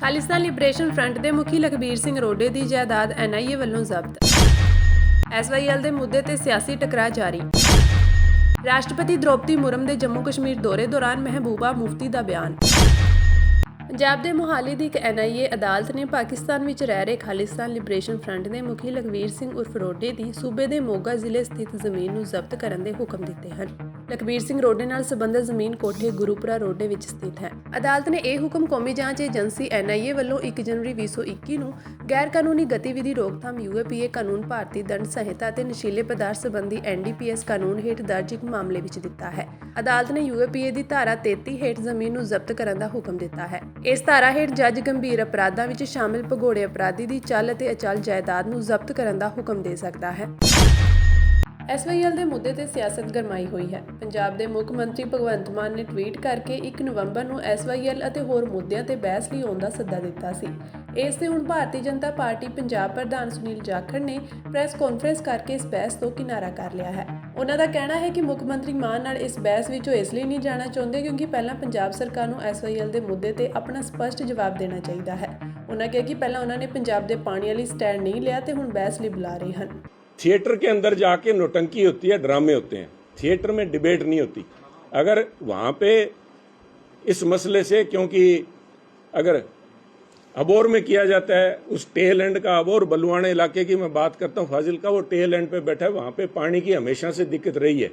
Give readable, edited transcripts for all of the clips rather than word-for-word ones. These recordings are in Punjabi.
खालिस्तान लिबरेशन फ्रंट ਦੇ ਮੁਖੀ ਲਖਬੀਰ ਸਿੰਘ ਰੋਡੇ ਦੀ ਜਾਇਦਾਦ NIA ਵੱਲੋਂ ਜ਼ਬਤ। SYL ਦੇ ਮੁੱਦੇ ਤੇ ਸਿਆਸੀ ਟਕਰਾਅ ਜਾਰੀ। ਰਾਸ਼ਟਰਪਤੀ ਦ੍ਰੋਪਦੀ ਮੁਰਮ ਦੇ ਜੰਮੂ ਕਸ਼ਮੀਰ ਦੌਰੇ ਦੌਰਾਨ ਮਹਿਬੂਬਾ ਮੁਫਤੀ ਦਾ ਬਿਆਨ। ਪੰਜਾਬ ਦੇ ਮੋਹਾਲੀ ਦੀ ਇੱਕ NIA ਅਦਾਲਤ ਨੇ ਪਾਕਿਸਤਾਨ ਵਿੱਚ ਰਹਿ ਰਹੇ ਖਾਲਿਸਤਾਨ ਲਿਬਰੇਸ਼ਨ ਫਰੰਟ ਦੇ ਮੁਖੀ ਲਖਬੀਰ ਸਿੰਘ ਉਰਫ ਰੋਡੇ ਦੀ ਸੂਬੇ ਦੇ ਮੋਗਾ ਜ਼ਿਲ੍ਹੇ ਸਥਿਤ ਜ਼ਮੀਨ ਨੂੰ ਜ਼ਬਤ ਕਰਨ ਦੇ ਹੁਕਮ ਦਿੱਤੇ ਹਨ। ਲਖਬੀਰ ਸਿੰਘ ਰੋਡੇ ਨਾਲ ਸੰਬੰਧਿਤ ਜ਼ਮੀਨ ਕੋਠੇ ਗੁਰੂਪੁਰਾ ਰੋਡੇ ਵਿੱਚ ਸਥਿਤ ਹੈ। ਅਦਾਲਤ ਨੇ ਇਹ ਹੁਕਮ ਕੌਮੀ ਜਾਂਚ ਏਜੰਸੀ NIA ਵੱਲੋਂ 1 ਜਨਵਰੀ 2021 ਨੂੰ ਗੈਰ ਕਾਨੂੰਨੀ ਗਤੀਵਿਧੀ ਰੋਕਥਾਮ UAPA ਕਾਨੂੰਨ, ਭਾਰਤੀ ਦੰਡ ਸੰਹਿਤਾ ਅਤੇ ਨਸ਼ੀਲੇ ਪਦਾਰਥ ਸੰਬੰਧੀ NDPS ਕਾਨੂੰਨ ਹੇਠ ਦਰਜ ਇੱਕ ਮਾਮਲੇ ਵਿੱਚ ਦਿੱਤਾ ਹੈ। ਅਦਾਲਤ ਨੇ UAPA ਦੀ ਧਾਰਾ 33 ਹੇਠ ਜ਼ਮੀਨ ਨੂੰ ਜ਼ਬਤ ਕਰਨ ਦਾ ਹੁਕਮ ਦਿੱਤਾ ਹੈ। ਇਸ ਧਾਰਾ ਹੇਠ ਜੱਜ ਗੰਭੀਰ ਅਪਰਾਧਾਂ ਵਿੱਚ ਸ਼ਾਮਿਲ ਭਗੌੜੇ ਅਪਰਾਧੀ ਦੀ ਚੱਲ ਅਤੇ ਅਚਲ ਜਾਇਦਾਦ ਨੂੰ ਜ਼ਬਤ ਕਰਨ ਦਾ ਹੁਕਮ ਦੇ ਸਕਦਾ ਹੈ। SYL ਦੇ ਮੁੱਦੇ ਤੇ ਸਿਆਸਤ ਗਰਮਾਈ ਹੋਈ ਹੈ। ਪੰਜਾਬ ਦੇ ਮੁੱਖ ਮੰਤਰੀ ਭਗਵੰਤ ਮਾਨ ਨੇ ਟਵੀਟ ਕਰਕੇ 1 ਨਵੰਬਰ ਨੂੰ SYL ਅਤੇ ਹੋਰ ਮੁੱਦਿਆਂ ਤੇ ਬਹਿਸ ਲਈ ਆਉਣ ਦਾ ਸੱਦਾ ਦਿੱਤਾ ਸੀ। ਇਸ ਤੇ ਹੁਣ ਭਾਰਤੀ ਜਨਤਾ ਪਾਰਟੀ ਪੰਜਾਬ ਪ੍ਰਧਾਨ ਸੁਨੀਲ ਜਾਖੜ ਨੇ ਪ੍ਰੈਸ ਕਾਨਫਰੰਸ ਕਰਕੇ ਇਸ ਬਹਿਸ ਤੋਂ ਕਿਨਾਰਾ ਕਰ ਲਿਆ ਹੈ। ਉਹਨਾਂ ਦਾ ਕਹਿਣਾ ਹੈ ਕਿ ਮੁੱਖ ਮੰਤਰੀ ਮਾਨ ਨਾਲ ਇਸ ਬਹਿਸ ਵਿੱਚੋਂ ਇਸ ਲਈ ਨਹੀਂ ਜਾਣਾ ਚਾਹੁੰਦੇ ਕਿਉਂਕਿ ਪਹਿਲਾਂ ਪੰਜਾਬ ਸਰਕਾਰ ਨੂੰ SYL ਦੇ ਮੁੱਦੇ ਤੇ ਆਪਣਾ ਸਪਸ਼ਟ ਜਵਾਬ ਦੇਣਾ ਚਾਹੀਦਾ ਹੈ। ਉਹਨਾਂ ਕਿਹਾ ਕਿ ਪਹਿਲਾਂ ਉਹਨਾਂ ਨੇ ਪੰਜਾਬ ਦੇ ਪਾਣੀ ਵਾਲੀ ਸਟੈਂਡ ਨਹੀਂ ਲਿਆ ਤੇ ਹੁਣ ਬਹਿਸ ਲਈ ਬੁਲਾ ਰਹੇ ਹਨ। थिएटर के अंदर जाके नौटंकी होती है, ड्रामे होते हैं, थिएटर में डिबेट नहीं होती। अगर वहाँ पे इस मसले से, क्योंकि अगर अबोर में किया जाता है, उस टेल एंड का अबोर बलुआने इलाके की मैं बात करता हूँ, फाजिल का, वो टेल एंड पे बैठा है, वहाँ पे पानी की हमेशा से दिक्कत रही है,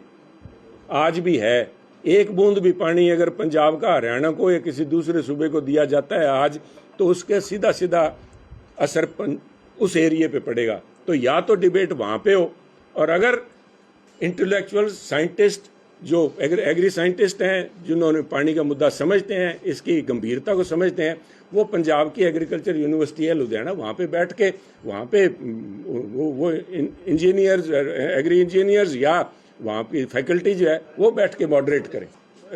आज भी है। एक बूंद भी पानी अगर पंजाब का हरियाणा को या किसी दूसरे सूबे को दिया जाता है आज, तो उसके सीधा सीधा असर उस एरिए पे पड़ेगा। तो या तो डिबेट वहाँ पे हो, और अगर इंटेलेक्चुअल साइंटिस्ट जो एग्री साइंटिस्ट हैं, जिन्होंने पानी का मुद्दा समझते हैं, इसकी गंभीरता को समझते हैं, वो पंजाब की एग्रीकल्चर यूनिवर्सिटी है लुधियाना, वहाँ पे बैठ के वहाँ पे वो इंजीनियर्स, एग्री इंजीनियर्स या वहाँ की फैकल्टी जो है वो बैठ के मॉडरेट करें।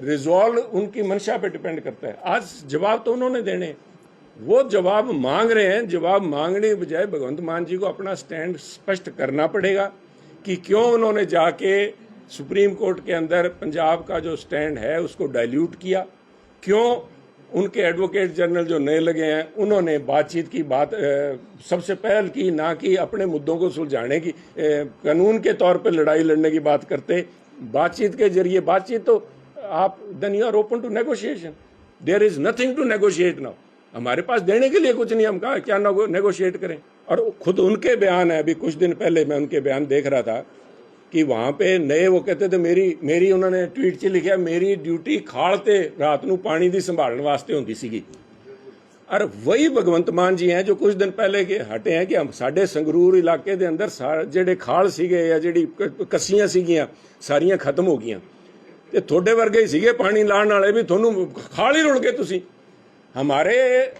रिजॉल्व उनकी मंशा पे डिपेंड करता है। आज जवाब तो उन्होंने देने, वो जवाब मांग रहे हैं। जवाब मांगने के बजाय भगवंत मान जी को अपना स्टैंड स्पष्ट करना पड़ेगा कि क्यों उन्होंने जाके सुप्रीम कोर्ट के अंदर पंजाब का जो स्टैंड है उसको डाइल्यूट किया, क्यों उनके एडवोकेट जनरल जो नए लगे हैं उन्होंने बातचीत की बात सबसे पहल की, ना कि अपने मुद्दों को सुलझाने की, कानून के तौर पे लड़ाई लड़ने की बात करते। बातचीत के जरिए, बातचीत तो आप then you are open to negotiation, there is nothing to negotiate now. हमारे पास देने के लिए कुछ नहीं, हम कहा क्या नेगोशिएट करें। और खुद उनके बयान है, अभी कुछ दिन पहले मैं उनके बयान देख रहा था कि वहाँ पे नए वो कहते थे मेरी उन्होंने ट्वीट च लिखा, मेरी ड्यूटी खाल ते रात नूं पानी दी संभालने वास्ते होंदी सीगी। और वही भगवंत मान जी हैं जो कुछ दिन पहले के हटे हैं कि हम साडे संगरूर इलाके दे अंदर ਜਿਹੜੇ ਖਾਲ ਸੀਗੇ ਜਾਂ ਜਿਹੜੀ ਕੱਸੀਆਂ ਸੀਗੀਆਂ ਸਾਰੀਆਂ ਖਤਮ ਹੋ ਗਈਆਂ, ਤੇ ਤੁਹਾਡੇ ਵਰਗੇ ਹੀ ਸੀਗੇ ਪਾਣੀ ਲਾਣ ਵਾਲੇ ਵੀ, ਤੁਹਾਨੂੰ ਖਾਲ ਹੀ ਰੁਲ ਗਏ ਤੁਸੀਂ। हमारे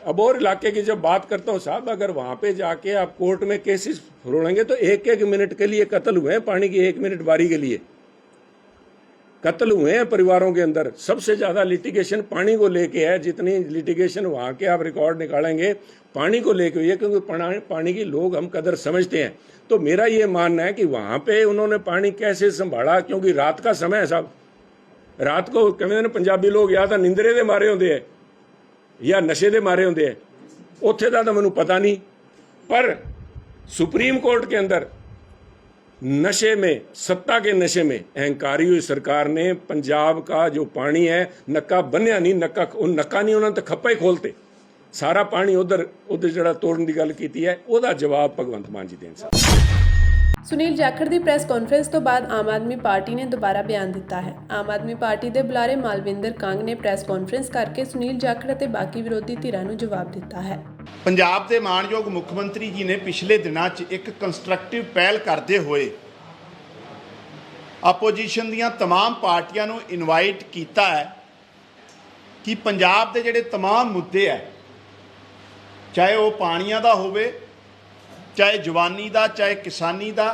अबोर इलाके की जब बात करता हूँ साहब, अगर वहाँ पे जाके आप कोर्ट में केसेस रोड़ेंगे तो 1-1 मिनट के लिए कत्ल हुए हैं, पानी की 1 मिनट बारी के लिए कत्ल हुए हैं परिवारों के अंदर। सबसे ज़्यादा लिटिगेशन पानी को लेके है, जितनी लिटिगेशन वहाँ के आप रिकॉर्ड निकालेंगे पानी को लेके हुई है, क्योंकि पानी की लोग हम कदर समझते हैं। तो मेरा ये मानना है कि वहाँ पे उन्होंने पानी कैसे संभाला, क्योंकि रात का समय है साहब, रात को कहते पंजाबी लोग या तो निंदरे दे मारे होंगे है या नशे दे मारे होंगे, उत्थे दा तो मैनूं पता नहीं। पर सुप्रीम कोर्ट के अंदर नशे में, सत्ता के नशे में अहंकारी हुई सरकार ने पंजाब का जो पानी है, नक्का बन्या नहीं, नक्का नहीं, उन्होंने तो खप्पा ही खोलते, सारा पानी उधर जिहड़ा तोड़न की गल कीती है, ਉਹਦਾ जवाब भगवंत मान जी देन साहब। ਸੁਨੀਲ ਜਾਖੜ ਦੀ ਪ੍ਰੈਸ ਕਾਨਫਰੰਸ ਤੋਂ ਬਾਅਦ ਆਮ ਆਦਮੀ ਪਾਰਟੀ ਨੇ ਦੁਬਾਰਾ ਬਿਆਨ ਦਿੱਤਾ ਹੈ। ਆਮ ਆਦਮੀ ਪਾਰਟੀ ਦੇ ਬੁਲਾਰੇ ਮਾਲਵਿੰਦਰ ਕੰਗ ਨੇ ਪ੍ਰੈਸ ਕਾਨਫਰੰਸ ਕਰਕੇ ਸੁਨੀਲ ਜਾਖੜ ਅਤੇ ਬਾਕੀ ਵਿਰੋਧੀ ਧਿਰਾਂ ਨੂੰ ਜਵਾਬ ਦਿੱਤਾ ਹੈ। ਪੰਜਾਬ ਦੇ ਮਾਣਯੋਗ ਮੁੱਖ ਮੰਤਰੀ ਜੀ ਨੇ ਪਿਛਲੇ ਦਿਨਾਂ 'ਚ ਇੱਕ ਕੰਸਟਰਕਟਿਵ ਪਹਿਲ ਕਰਦੇ ਹੋਏ ਆਪੋਜੀਸ਼ਨ ਦੀਆਂ तमाम ਪਾਰਟੀਆਂ ਨੂੰ ਇਨਵਾਈਟ ਕੀਤਾ ਹੈ ਕਿ ਪੰਜਾਬ ਦੇ ਜਿਹੜੇ तमाम ਮੁੱਦੇ ਹੈ, ਚਾਹੇ ਉਹ ਪਾਣੀਆਂ ਦਾ ਹੋਵੇ, ਚਾਹੇ ਜਵਾਨੀ ਦਾ, ਚਾਹੇ ਕਿਸਾਨੀ ਦਾ,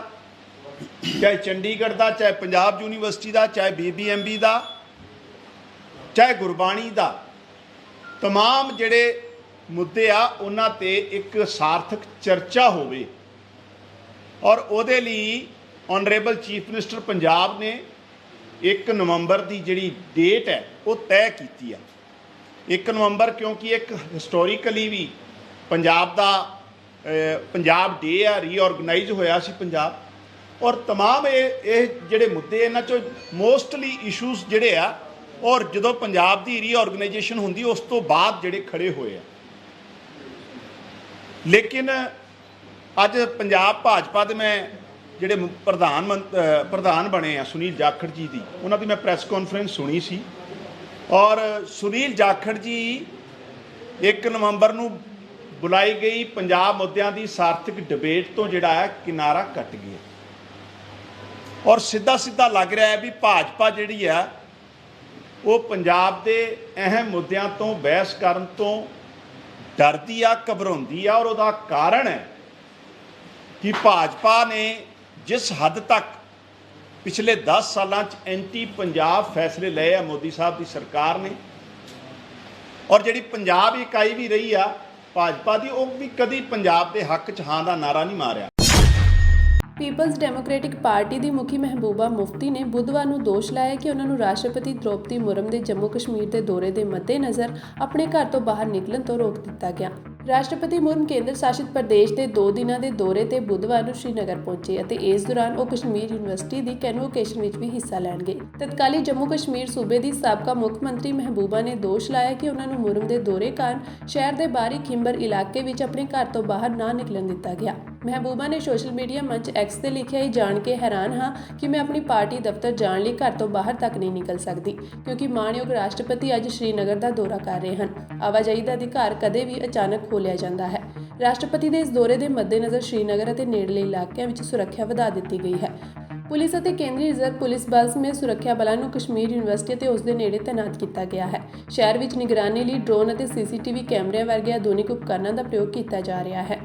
ਚਾਹੇ ਚੰਡੀਗੜ੍ਹ ਦਾ, ਚਾਹੇ ਪੰਜਾਬ ਯੂਨੀਵਰਸਿਟੀ ਦਾ, ਚਾਹੇ BBMB ਦਾ, ਚਾਹੇ ਗੁਰਬਾਣੀ ਦਾ, तमाम ਜਿਹੜੇ ਮੁੱਦੇ ਆ ਉਹਨਾਂ ਤੇ ਇੱਕ ਸਾਰਥਕ ਚਰਚਾ ਹੋਵੇ। ਔਰ ਉਹਦੇ ਲਈ ऑनरेबल चीफ मिनिस्टर पंजाब ने 1 नवंबर की जिहड़ी डेट है वो तय की है। 1 ਨਵੰਬਰ ਕਿਉਂਕਿ ਇੱਕ ਹਿਸਟੋਰੀਕਲੀ ਵੀ ਪੰਜਾਬ ਦਾ ਪੰਜਾਬ ਡੇ ਆ, ਰੀਆਰਗਨਾਈਜ਼ ਹੋਇਆ ਸੀ ਪੰਜਾਬ। ਔਰ तमाम ਇਹ ਜਿਹੜੇ ਮੁੱਦੇ ਇਹਨਾਂ 'ਚੋਂ ਮੋਸਟਲੀ ਇਸ਼ੂਜ਼ ਜਿਹੜੇ ਆ ਔਰ ਜਦੋਂ ਪੰਜਾਬ ਦੀ ਰੀਆਰਗਨਾਈਜੇਸ਼ਨ ਹੁੰਦੀ ਉਸ ਤੋਂ ਬਾਅਦ ਜਿਹੜੇ ਖੜੇ ਹੋਏ ਆ। ਲੇਕਿਨ ਅੱਜ ਪੰਜਾਬ ਭਾਜਪਾ ਦੇ ਮੈਂ ਜਿਹੜੇ ਪ੍ਰਧਾਨ ਬਣੇ ਆ ਸੁਨੀਲ ਜਾਖੜ ਜੀ ਦੀ, ਉਹਨਾਂ ਦੀ ਮੈਂ ਪ੍ਰੈਸ ਕਾਨਫਰੰਸ ਸੁਣੀ ਸੀ ਔਰ ਸੁਨੀਲ ਜਾਖੜ ਜੀ 1 ਨਵੰਬਰ ਨੂੰ ਬੁਲਾਈ ਗਈ ਪੰਜਾਬ ਮੁੱਦਿਆਂ ਦੀ ਸਾਰਥਕ ਡਿਬੇਟ ਤੋਂ ਜਿਹੜਾ ਹੈ ਕਿਨਾਰਾ ਕੱਟ ਗਿਆ ਔਰ ਸਿੱਧਾ ਲੱਗ ਰਿਹਾ ਹੈ ਵੀ ਭਾਜਪਾ ਜਿਹੜੀ ਆ ਉਹ ਪੰਜਾਬ ਦੇ ਅਹਿਮ ਮੁੱਦਿਆਂ ਤੋਂ ਬਹਿਸ ਕਰਨ ਤੋਂ ਡਰਦੀ ਆ, ਘਬਰਾਉਂਦੀ ਆ। ਔਰ ਉਹਦਾ ਕਾਰਨ ਹੈ ਕਿ ਭਾਜਪਾ ਨੇ ਜਿਸ ਹੱਦ ਤੱਕ ਪਿਛਲੇ 10 ਸਾਲਾਂ 'ਚ ਐਂਟੀ ਪੰਜਾਬ ਫੈਸਲੇ ਲਏ ਆ ਮੋਦੀ ਸਾਹਿਬ ਦੀ ਸਰਕਾਰ ਨੇ, ਔਰ ਜਿਹੜੀ ਪੰਜਾਬ ਇਕਾਈ ਵੀ ਰਹੀ ਆ ਭਾਜਪਾ ਦੀ, ਉਹ ਵੀ ਕਦੀ ਪੰਜਾਬ ਦੇ ਹੱਕ 'ਚ ਹਾਂ ਦਾ ਨਾਰਾ ਨਹੀਂ ਮਾਰਿਆ। ਪੀਪਲਜ਼ ਡੈਮੋਕ੍ਰੈਟਿਕ ਪਾਰਟੀ ਦੀ ਮੁਖੀ ਮਹਿਬੂਬਾ ਮੁਫਤੀ ਨੇ ਬੁੱਧਵਾਰ ਨੂੰ ਦੋਸ਼ ਲਾਇਆ ਕਿ ਉਹਨਾਂ ਨੂੰ ਰਾਸ਼ਟਰਪਤੀ ਦ੍ਰੋਪਦੀ ਮੁਰਮ ਦੇ ਜੰਮੂ ਕਸ਼ਮੀਰ ਦੇ ਦੌਰੇ ਦੇ ਮੱਦੇਨਜ਼ਰ ਆਪਣੇ ਘਰ ਤੋਂ ਬਾਹਰ ਨਿਕਲਣ ਤੋਂ ਰੋਕ ਦਿੱਤਾ ਗਿਆ। ਰਾਸ਼ਟਰਪਤੀ ਮੁਰਮ ਕੇਂਦਰ ਸ਼ਾਸਿਤ ਪ੍ਰਦੇਸ਼ ਦੇ 2 ਦਿਨਾਂ ਦੇ ਦੌਰੇ ਤੇ ਬੁੱਧਵਾਰ ਨੂੰ ਸ਼੍ਰੀਨਗਰ ਪਹੁੰਚੇ ਅਤੇ ਇਸ ਦੌਰਾਨ ਉਹ ਕਸ਼ਮੀਰ ਯੂਨੀਵਰਸਿਟੀ ਦੀ ਕਨਵੋਕੇਸ਼ਨ ਵਿੱਚ ਵੀ ਹਿੱਸਾ ਲੈਣਗੇ। ਤਤਕਾਲੀ ਜੰਮੂ ਕਸ਼ਮੀਰ ਸੂਬੇ ਦੀ ਸਾਬਕਾ ਮੁੱਖ ਮੰਤਰੀ ਮਹਿਬੂਬਾ ਨੇ ਦੋਸ਼ ਲਾਇਆ ਕਿ ਉਹਨਾਂ ਨੂੰ ਮੁਰਮ ਦੇ ਦੌਰੇ ਕਾਰਨ ਸ਼ਹਿਰ ਦੇ ਬਾਹਰੀ ਖਿੰਬਰ ਇਲਾਕੇ ਵਿੱਚ ਆਪਣੇ ਘਰ ਤੋਂ ਬਾਹਰ ਨਾ ਨਿਕਲਣ ਦਿੱਤਾ ਗਿਆ। ਮਹਿਬੂਬਾ ਨੇ ਸੋਸ਼ਲ ਮੀਡੀਆ ਮੰਚ ਐਕਸ ਤੇ ਲਿਖਿਆ, ਇਹ ਜਾਣ ਕੇ ਹੈਰਾਨ ਹਾਂ ਕਿ ਮੈਂ ਆਪਣੀ ਪਾਰਟੀ ਦਫ਼ਤਰ ਜਾਣ ਲਈ ਘਰ ਤੋਂ ਬਾਹਰ ਤੱਕ ਨਹੀਂ ਨਿਕਲ ਸਕਦੀ ਕਿਉਂਕਿ ਮਾਣਯੋਗ ਰਾਸ਼ਟਰਪਤੀ ਅੱਜ ਸ਼੍ਰੀਨਗਰ ਦਾ ਦੌਰਾ ਕਰ ਰਹੇ ਹਨ। ਆਵਾਜਾਈ ਦਾ ਅਧਿਕਾਰ ਕਦੇ ਵੀ ਅਚਾਨਕ ਖੋਲ੍ਹਿਆ ਜਾਂਦਾ ਹੈ। ਰਾਸ਼ਟਰਪਤੀ ਦੇ ਇਸ ਦੌਰੇ ਦੇ ਮੱਦੇਨਜ਼ਰ ਸ਼੍ਰੀਨਗਰ ਅਤੇ ਨੇੜਲੇ ਇਲਾਕਿਆਂ ਵਿੱਚ ਸੁਰੱਖਿਆ ਵਧਾ ਦਿੱਤੀ ਗਈ ਹੈ। ਪੁਲਿਸ ਅਤੇ ਕੇਂਦਰੀ ਰਿਜ਼ਰਵ ਪੁਲਿਸ ਬਲ ਸਮੇਤ ਸੁਰੱਖਿਆ ਬਲਾਂ ਨੂੰ ਕਸ਼ਮੀਰ ਯੂਨੀਵਰਸਿਟੀ ਅਤੇ ਉਸ ਦੇ ਨੇੜੇ ਤੈਨਾਤ ਕੀਤਾ ਗਿਆ ਹੈ। ਸ਼ਹਿਰ ਵਿੱਚ ਨਿਗਰਾਨੀ ਲਈ ਡਰੋਨ ਅਤੇ ਸੀਸੀਟੀਵੀ ਕੈਮਰਿਆਂ ਵਰਗੇ ਆਧੁਨਿਕ ਉਪਕਰਨਾਂ ਦਾ ਪ੍ਰਯੋਗ ਕੀਤਾ ਜਾ ਰਿਹਾ ਹੈ।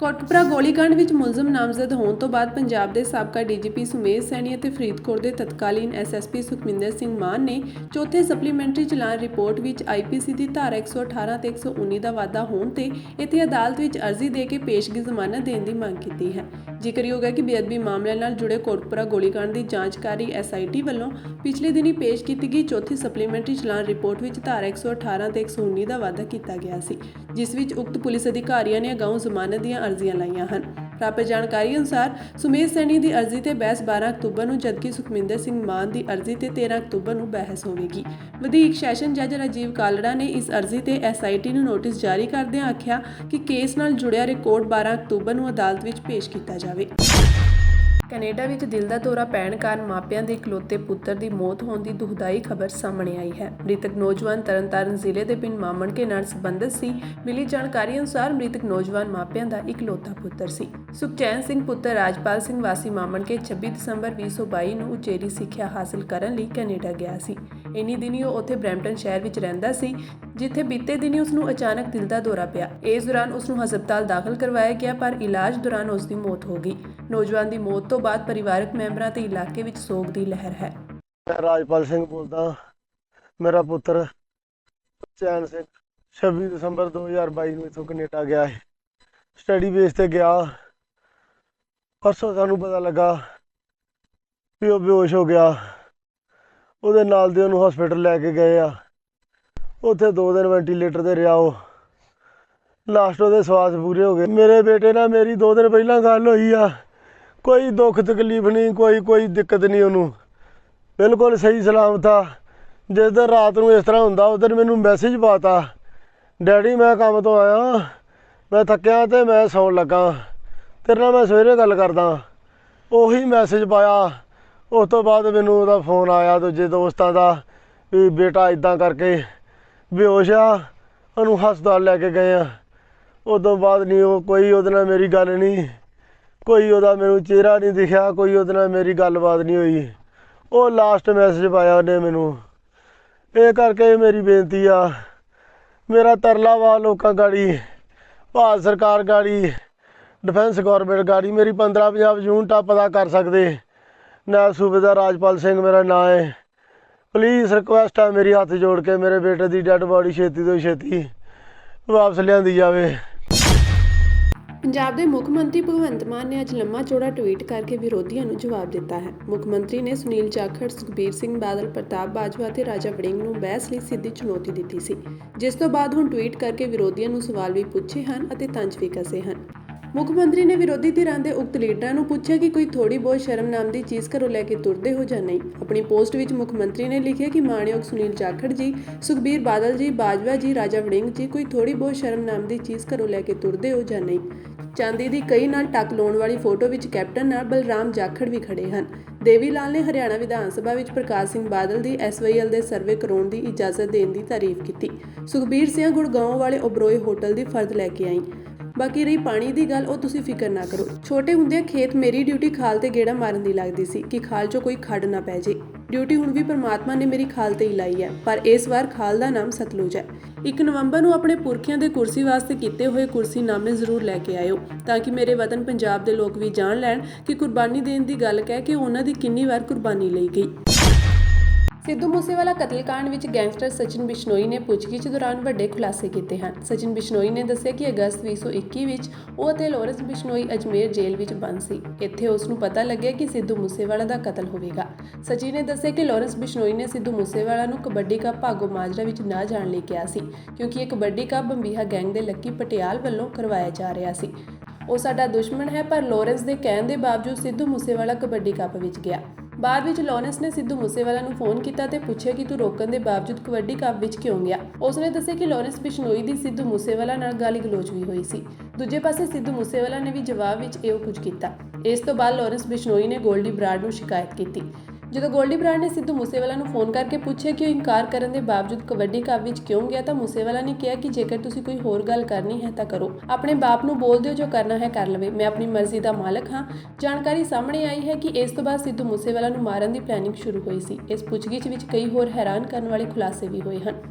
ਕੋਟਕਪੁਰਾ ਗੋਲੀकांड ਵਿੱਚ ਮੁਲਜ਼ਮ ਨਾਮਜ਼ਦ ਹੋਣ ਤੋਂ ਬਾਅਦ ਪੰਜਾਬ ਦੇ ਸਾਬਕਾ ਡੀਜੀਪੀ ਸੁਮੇਧ ਸੈਣੀ ਅਤੇ ਫਰੀਦਕੋਟ ਦੇ ਤਤਕਾਲੀਨ ਐਸਐਸਪੀ ਸੁਖਮਿੰਦਰ ਸਿੰਘ ਮਾਨ ਨੇ ਚੌਥੇ ਸਪਲੀਮੈਂਟਰੀ ਚਲਾਨ ਰਿਪੋਰਟ ਵਿੱਚ ਆਈਪੀਸੀ ਦੀ ਧਾਰਾ 118 ਤੇ 119 ਦਾ ਵਾਧਾ ਹੋਣ ਤੇ ਇੱਥੇ ਅਦਾਲਤ ਵਿੱਚ ਅਰਜ਼ੀ ਦੇ ਕੇ ਪੇਸ਼ਗੀ ਜ਼ਮਾਨਤ ਦੇਣ ਦੀ ਮੰਗ ਕੀਤੀ ਹੈ। ਜ਼ਿਕਰਯੋਗ ਹੈ ਕਿ ਬੇਅਦਬੀ ਮਾਮਲਿਆਂ ਨਾਲ ਜੁੜੇ ਕੋਟਕਪੁਰਾ ਗੋਲੀकांड ਦੀ ਜਾਂਚ ਕਰ ਰਹੀ ਐਸਆਈਟੀ ਵੱਲੋਂ ਪਿਛਲੇ ਦਿਨੀ ਪੇਸ਼ ਕੀਤੀ ਗਈ ਚੌਥੀ ਸਪਲੀਮੈਂਟਰੀ ਚਲਾਨ ਰਿਪੋਰਟ ਵਿੱਚ ਧਾਰਾ 118 ਤੇ 119 ਦਾ ਵਾਧਾ ਕੀਤਾ ਗਿਆ ਸੀ, ਜਿਸ ਵਿੱਚ ਉਕਤ ਪੁਲਿਸ ਅਧਿਕਾਰੀਆਂ ਨੇ ਅਗਾਊਂ ਜ਼ਮਾਨਤ ਦੀਆਂ ਅਰਜ਼ੀਆਂ ਲਾਈਆਂ ਹਨ। ਪ੍ਰਾਪਤ ਜਾਣਕਾਰੀ ਅਨੁਸਾਰ ਸੁਮੇਧ ਸੈਣੀ ਦੀ ਅਰਜ਼ੀ ਤੇ ਬਹਿਸ 12 ਅਕਤੂਬਰ ਨੂੰ ਜਦਕਿ ਸੁਖਮਿੰਦਰ ਸਿੰਘ ਮਾਨ ਦੀ ਅਰਜ਼ੀ ਤੇ 13 ਅਕਤੂਬਰ ਨੂੰ ਬਹਿਸ ਹੋਵੇਗੀ। ਵਧੀਕ ਸੈਸ਼ਨ ਜੱਜ ਰਾਜੀਵ ਕਾਲੜਾ ਨੇ ਇਸ ਅਰਜ਼ੀ ਤੇ ਐਸਆਈਟੀ ਨੂੰ ਨੋਟਿਸ ਜਾਰੀ ਕਰਦਿਆਂ ਆਖਿਆ ਕਿ ਕੇਸ ਨਾਲ ਜੁੜਿਆ ਰਿਕਾਰਡ 12 ਅਕਤੂਬਰ ਨੂੰ ਅਦਾਲਤ ਵਿੱਚ ਪੇਸ਼ ਕੀਤਾ ਜਾਵੇ। ਕੈਨੇਡਾ ਵਿੱਚ ਦਿਲ ਦਾ ਦੌਰਾ ਪੈਣ ਕਾਰਨ ਮਾਪਿਆਂ ਦੇ ਇਕਲੌਤੇ ਪੁੱਤਰ ਦੀ ਮੌਤ ਹੋਣ ਦੀ ਦੁਖਦਾਈ ਖਬਰ ਸਾਹਮਣੇ ਆਈ ਹੈ। ਮ੍ਰਿਤਕ ਨੌਜਵਾਨ ਤਰਨਤਾਰਨ ਜ਼ਿਲ੍ਹੇ ਦੇ ਪਿੰਡ ਮਾਮਣਕੇ ਨਾਲ ਸੰਬੰਧਿਤ ਸੀ। ਮਿਲੀ ਜਾਣਕਾਰੀ ਅਨੁਸਾਰ ਮ੍ਰਿਤਕ ਨੌਜਵਾਨ ਮਾਪਿਆਂ ਦਾ ਇਕਲੌਤਾ ਪੁੱਤਰ ਸੀ। ਸੁਖਚੈਨ ਸਿੰਘ ਪੁੱਤਰ ਰਾਜਪਾਲ ਸਿੰਘ ਵਾਸੀ ਮਾਮਣਕੇ 26 ਦਸੰਬਰ 2022 ਨੂੰ ਉਚੇਰੀ ਸਿੱਖਿਆ ਹਾਸਲ ਕਰਨ ਲਈ ਕੈਨੇਡਾ ਗਿਆ ਸੀ। ਇਨੀ ਦਿਨੀ ਉਹ ਉੱਥੇ ਬਰੈਂਪਟਨ ਸ਼ਹਿਰ ਵਿੱਚ ਰਹਿੰਦਾ ਸੀ, ਜਿੱਥੇ ਬੀਤੇ ਦਿਨੀ ਉਸ ਨੂੰ ਅਚਾਨਕ ਦਿਲ ਦਾ ਦੌਰਾ ਪਿਆ। ਇਸ ਦੌਰਾਨ ਉਸ ਨੂੰ ਹਸਪਤਾਲ ਦਾਖਲ ਕਰਵਾਇਆ ਗਿਆ, ਪਰ ਇਲਾਜ ਦੌਰਾਨ ਉਸ ਦੀ ਮੌਤ ਹੋ ਗਈ। ਨੌਜਵਾਨ ਦੀ ਮੌਤ ਤੋਂ ਬਾਅਦ ਪਰਿਵਾਰਕ ਮੈਂਬਰਾਂ ਤੇ ਇਲਾਕੇ ਵਿੱਚ ਸੋਗ ਦੀ ਲਹਿਰ ਹੈ। ਮੈਂ ਰਾਜਪਾਲ ਸਿੰਘ ਬੋਲਦਾ। ਮੇਰਾ ਪੁੱਤਰ ਚੈਨ ਸਿੰਘ 26 ਦਸੰਬਰ 2022 ਨੂੰ ਇੱਥੋਂ ਕੈਨੇਡਾ ਗਿਆ ਹੈ। ਸਟੱਡੀ ਬੇਸ ਤੇ ਗਿਆ। ਪਰਸੋਂ ਸਾਨੂੰ ਪਤਾ ਲੱਗਾ ਵੀ ਉਹ ਬੇਹੋਸ਼ ਹੋ ਗਿਆ। ਉਹਦੇ ਨਾਲ ਦੇ ਉਹਨੂੰ ਹਸਪੀਟਲ ਲੈ ਕੇ ਗਏ ਆ। ਉੱਥੇ 2 ਦਿਨ ਵੈਂਟੀਲੇਟਰ ਤੇ ਰਿਹਾ। ਉਹ ਲਾਸਟ ਉਹਦੇ ਸਵਾਸ ਪੂਰੇ ਹੋ ਗਏ। ਮੇਰੇ ਬੇਟੇ ਨਾਲ ਮੇਰੀ 2 ਦਿਨ ਪਹਿਲਾਂ ਗੱਲ ਹੋਈ ਆ। ਕੋਈ ਦੁੱਖ ਤਕਲੀਫ ਨਹੀਂ, ਕੋਈ ਦਿੱਕਤ ਨਹੀਂ। ਉਹਨੂੰ ਬਿਲਕੁਲ ਸਹੀ ਸਲਾਮਤ ਆ। ਜਿਸ ਦਿਨ ਰਾਤ ਨੂੰ ਇਸ ਤਰ੍ਹਾਂ ਹੁੰਦਾ ਉਸ ਦਿਨ ਮੈਨੂੰ ਮੈਸੇਜ ਪਾਤਾ, ਡੈਡੀ ਮੈਂ ਕੰਮ ਤੋਂ ਆਇਆ, ਮੈਂ ਥੱਕਿਆ ਤੇ ਮੈਂ ਸੌਣ ਲੱਗਾ, ਤੇਰੇ ਨਾਲ ਮੈਂ ਸਵੇਰੇ ਗੱਲ ਕਰਦਾ। ਉਹੀ ਮੈਸੇਜ ਪਾਇਆ। ਉਸ ਤੋਂ ਬਾਅਦ ਮੈਨੂੰ ਉਹਦਾ ਫੋਨ ਆਇਆ ਦੂਜੇ ਦੋਸਤਾਂ ਦਾ ਵੀ ਬੇਟਾ ਇੱਦਾਂ ਕਰਕੇ ਬੇਹੋਸ਼ ਆ, ਉਹਨੂੰ ਹਸਪਤਾਲ ਲੈ ਕੇ ਗਏ ਆ। ਉਸ ਤੋਂ ਬਾਅਦ ਨਹੀਂ ਉਹ ਕੋਈ ਉਹਦੇ ਨਾਲ ਮੇਰੀ ਗੱਲ ਨਹੀਂ, ਕੋਈ ਉਹਦਾ ਮੈਨੂੰ ਚਿਹਰਾ ਨਹੀਂ ਦਿਖਿਆ, ਕੋਈ ਉਹਦੇ ਨਾਲ ਮੇਰੀ ਗੱਲਬਾਤ ਨਹੀਂ ਹੋਈ। ਉਹ ਲਾਸਟ ਮੈਸੇਜ ਪਾਇਆ ਉਹਨੇ ਮੈਨੂੰ। ਇਹ ਕਰਕੇ ਮੇਰੀ ਬੇਨਤੀ ਆ, ਮੇਰਾ ਤਰਲਾ ਵਾ ਲੋਕਾਂ ਗਾੜੀ, ਭਾਰਤ ਸਰਕਾਰ ਗਾੜੀ, ਡਿਫੈਂਸ ਗੌਰਮੈਂਟ ਗਾੜੀ। ਮੇਰੀ 15 ਪੰਜਾਬ ਯੂਨਿਟ ਆ, ਪਤਾ ਕਰ ਸਕਦੇ। ਨਾਇਬ ਸੂਬੇਦਾਰ ਰਾਜਪਾਲ ਸਿੰਘ ਮੇਰਾ ਨਾਂ ਹੈ। ਪਲੀਜ਼ ਰਿਕੁਐਸਟ ਆ ਮੇਰੀ, ਹੱਥ ਜੋੜ ਕੇ ਮੇਰੇ ਬੇਟੇ ਦੀ ਡੈੱਡ ਬੋਡੀ ਛੇਤੀ ਤੋਂ ਛੇਤੀ ਵਾਪਸ ਲਿਆਂਦੀ ਜਾਵੇ। ਪੰਜਾਬ ਦੇ ਮੁੱਖ ਮੰਤਰੀ ਭਗਵੰਤ ਮਾਨ ਨੇ ਅੱਜ ਲੰਮਾ ਚੌੜਾ ਟਵੀਟ ਕਰਕੇ ਵਿਰੋਧੀਆਂ ਨੂੰ ਜਵਾਬ ਦਿੱਤਾ ਹੈ। ਮੁੱਖ ਮੰਤਰੀ ਨੇ ਸੁਨੀਲ ਜਾਖੜ, ਸੁਖਬੀਰ ਸਿੰਘ ਬਾਦਲ, ਪ੍ਰਤਾਪ ਬਾਜਵਾ ਅਤੇ ਰਾਜਾ ਵੜਿੰਗ ਨੂੰ ਬਹਿਸ ਲਈ ਸਿੱਧੀ ਚੁਣੌਤੀ ਦਿੱਤੀ ਸੀ, ਜਿਸ ਤੋਂ ਬਾਅਦ ਹੁਣ ਟਵੀਟ ਕਰਕੇ ਵਿਰੋਧੀਆਂ ਨੂੰ ਸਵਾਲ ਵੀ ਪੁੱਛੇ ਹਨ ਅਤੇ ਤੰਜ ਵੀ ਕਸੇ ਹਨ। ਮੁੱਖ ਮੰਤਰੀ ਨੇ ਵਿਰੋਧੀ ਧਿਰਾਂ ਦੇ ਉਕਤ ਲੀਡਰਾਂ ਨੂੰ ਪੁੱਛਿਆ ਕਿ ਕੋਈ ਥੋੜੀ ਬਹੁਤ ਸ਼ਰਮ ਨਾਮ ਦੀ ਚੀਜ਼ ਘਰੋਂ ਲੈ ਕੇ ਤੁਰਦੇ ਹੋ ਜਾਂ ਨਹੀਂ। ਆਪਣੀ ਪੋਸਟ ਵਿੱਚ ਮੁੱਖ ਮੰਤਰੀ ਨੇ ਲਿਖਿਆ ਕਿ ਮਾਣਯੋਗ ਸੁਨੀਲ ਜਾਖੜ ਜੀ, ਸੁਖਬੀਰ ਬਾਦਲ ਜੀ, ਬਾਜਵਾ ਜੀ, ਰਾਜਾ ਵੜਿੰਗ ਜੀ, ਕੋਈ ਥੋੜੀ ਬਹੁਤ ਸ਼ਰਮ ਨਾਮ ਦੀ ਚੀਜ਼ ਘਰੋਂ ਲੈ ਕੇ ਤੁਰਦੇ ਹੋ ਜਾਂ ਨਹੀਂ। ਚਾਂਦੀ ਦੀ ਕਈ ਨਾਲ ਟੱਕ ਲਾਉਣ ਵਾਲੀ ਫੋਟੋ ਵਿੱਚ ਕੈਪਟਨ ਨਾਲ ਬਲਰਾਮ ਜਾਖੜ ਵੀ ਖੜੇ ਹਨ। ਦੇਵੀ ਲਾਲ ਨੇ ਹਰਿਆਣਾ ਵਿਧਾਨ ਸਭਾ ਵਿੱਚ ਪ੍ਰਕਾਸ਼ ਸਿੰਘ ਬਾਦਲ ਦੀ SYL ਦੇ ਸਰਵੇ ਕਰਾਉਣ ਦੀ ਇਜਾਜ਼ਤ ਦੇਣ ਦੀ ਤਾਰੀਫ ਕੀਤੀ। ਸੁਖਬੀਰ ਸਿੰਘ ਗੁੜਗਾਉਂ ਵਾਲੇ ਓਬਰੋਏ ਹੋਟਲ ਦੀ ਫਰਦ ਲੈ ਕੇ ਆਈ। ਬਾਕੀ ਰਹੀ ਪਾਣੀ ਦੀ ਗੱਲ, ਉਹ ਤੁਸੀਂ ਫਿਕਰ ਨਾ ਕਰੋ। ਛੋਟੇ ਹੁੰਦਿਆਂ ਖੇਤ ਮੇਰੀ ਡਿਊਟੀ ਖਾਲ ਤੇ ਗੇੜਾ ਮਾਰਨ ਦੀ ਲੱਗਦੀ ਸੀ ਕਿ ਖਾਲ 'ਚੋਂ ਕੋਈ ਖੱਡ ਨਾ ਪੈ ਜੇ। ਡਿਊਟੀ ਹੁਣ ਵੀ ਪਰਮਾਤਮਾ ਨੇ ਮੇਰੀ ਖਾਲ ਤੇ ਹੀ ਲਾਈ ਹੈ, ਪਰ ਇਸ ਵਾਰ ਖਾਲ ਦਾ ਨਾਮ ਸਤਲੁਜ ਹੈ। 1 ਨਵੰਬਰ ਨੂੰ ਆਪਣੇ ਪੁਰਖਿਆਂ ਦੇ ਕੁਰਸੀ ਵਾਸਤੇ ਕੀਤੇ ਹੋਏ ਕੁਰਸੀਨਾਮੇ ਜ਼ਰੂਰ ਲੈ ਕੇ ਆਇਓ, ਤਾਂ ਕਿ ਮੇਰੇ ਵਤਨ ਪੰਜਾਬ ਦੇ ਲੋਕ ਵੀ ਜਾਣ ਲੈਣ ਕਿ ਕੁਰਬਾਨੀ ਦੇਣ ਦੀ ਗੱਲ ਕਹਿ ਕੇ ਉਹਨਾਂ ਦੀ ਕਿੰਨੀ ਵਾਰ ਕੁਰਬਾਨੀ ਲਈ ਗਈ। ਸਿੱਧੂ ਮੂਸੇਵਾਲਾ ਕਤਲकांड ਵਿੱਚ ਗੈਂਗਸਟਰ ਸਚਿਨ ਬਿਸ਼ਨੋਈ ਨੇ ਪੁੱਛਗਿੱਛ ਦੌਰਾਨ ਵੱਡੇ ਖੁਲਾਸੇ ਕੀਤੇ ਹਨ। ਸਚਿਨ ਬਿਸ਼ਨੋਈ ਨੇ ਦੱਸਿਆ ਕਿ ਅਗਸਤ 2021 ਵਿੱਚ ਉਹ ਅਤੇ ਲਾਰੈਂਸ ਬਿਸ਼ਨੋਈ ਅਜਮੇਰ ਜੇਲ੍ਹ ਵਿੱਚ ਬੰਦ ਸੀ। ਇੱਥੇ ਉਸ ਨੂੰ ਪਤਾ ਲੱਗਿਆ ਕਿ ਸਿੱਧੂ ਮੂਸੇਵਾਲਾ ਦਾ ਕਤਲ ਹੋਵੇਗਾ। ਸਚਿਨ ਨੇ ਦੱਸਿਆ ਕਿ ਲਾਰੈਂਸ ਬਿਸ਼ਨੋਈ ਨੇ ਸਿੱਧੂ ਮੂਸੇਵਾਲਾ ਨੂੰ ਕਬੱਡੀ ਕੱਪ ਭਾਗੋ ਮਾਜਰਾ ਵਿੱਚ ਨਾ ਜਾਣ ਲਈ ਕਿਹਾ ਸੀ, ਕਿਉਂਕਿ ਇਹ ਕਬੱਡੀ ਕੱਪ ਬੰਬੀਹਾ ਗੈਂਗ ਦੇ ਲੱਕੀ ਪਟਿਆਲ ਵੱਲੋਂ ਕਰਵਾਇਆ ਜਾ ਰਿਹਾ ਸੀ। ਉਹ ਸਾਡਾ ਦੁਸ਼ਮਣ ਹੈ, ਪਰ ਲਾਰੈਂਸ ਦੇ ਕਹਿਣ ਦੇ ਬਾਵਜੂਦ ਸਿੱਧੂ ਮੂਸੇਵਾਲਾ ਕਬੱਡੀ ਕੱਪ ਵਿੱਚ ਗਿਆ। ਬਾਅਦ ਵਿੱਚ ਲਾਰੈਂਸ ਨੇ ਸਿੱਧੂ ਮੂਸੇਵਾਲਾ ਨੂੰ ਫੋਨ ਕੀਤਾ ਤੇ ਪੁੱਛਿਆ ਕਿ ਤੂੰ ਰੋਕਣ ਦੇ ਬਾਵਜੂਦ ਕਬੱਡੀ ਕੱਪ ਵਿੱਚ ਕਿਉਂ ਗਿਆ। ਉਸਨੇ ਦੱਸਿਆ ਕਿ ਲਾਰੈਂਸ ਬਿਸ਼ਨੋਈ ਦੀ ਸਿੱਧੂ ਮੂਸੇਵਾਲਾ ਨਾਲ ਗਾਲੀ ਗਲੋਚ ਵੀ ਹੋਈ ਸੀ। ਦੂਜੇ ਪਾਸੇ ਸਿੱਧੂ ਮੂਸੇਵਾਲਾ ਨੇ ਵੀ ਜਵਾਬ ਵਿੱਚ ਇਹੋ ਕੁਝ ਕੀਤਾ। ਇਸ ਤੋਂ ਬਾਅਦ ਲਾਰੈਂਸ ਬਿਸ਼ਨੋਈ ਨੇ ਗੋਲਡੀ ਬਰਾੜ ਨੂੰ ਸ਼ਿਕਾਇਤ ਕੀਤੀ। ਜਦੋਂ ਗੋਲਡੀ ਬਰਾੜ ਨੇ ਸਿੱਧੂ ਮੂਸੇਵਾਲਾ ਨੂੰ ਫੋਨ ਕਰਕੇ ਪੁੱਛਿਆ ਕਿ ਉਹ ਇਨਕਾਰ ਕਰਨ ਦੇ ਬਾਵਜੂਦ ਕਬੱਡੀ ਕੱਪ ਵਿੱਚ ਕਿਉਂ ਗਿਆ, ਤਾਂ ਮੂਸੇਵਾਲਾ ਨੇ ਕਿਹਾ ਕਿ ਜੇਕਰ ਤੁਸੀਂ ਕੋਈ ਹੋਰ ਗੱਲ ਕਰਨੀ ਹੈ ਤਾਂ ਕਰੋ, ਆਪਣੇ ਬਾਪ ਨੂੰ ਬੋਲ ਦਿਓ, ਜੋ ਕਰਨਾ ਹੈ ਕਰ ਲਵੇ, ਮੈਂ ਆਪਣੀ ਮਰਜ਼ੀ ਦਾ ਮਾਲਕ ਹਾਂ। ਜਾਣਕਾਰੀ ਸਾਹਮਣੇ ਆਈ ਹੈ ਕਿ ਇਸ ਤੋਂ ਬਾਅਦ ਸਿੱਧੂ ਮੂਸੇਵਾਲਾ ਨੂੰ ਮਾਰਨ ਦੀ ਪਲੈਨਿੰਗ ਸ਼ੁਰੂ ਹੋਈ ਸੀ। ਇਸ ਪੁੱਛਗਿੱਛ ਵਿੱਚ ਕਈ ਹੋਰ ਹੈਰਾਨ ਕਰਨ ਵਾਲੇ ਖੁਲਾਸੇ ਵੀ ਹੋਏ ਹਨ।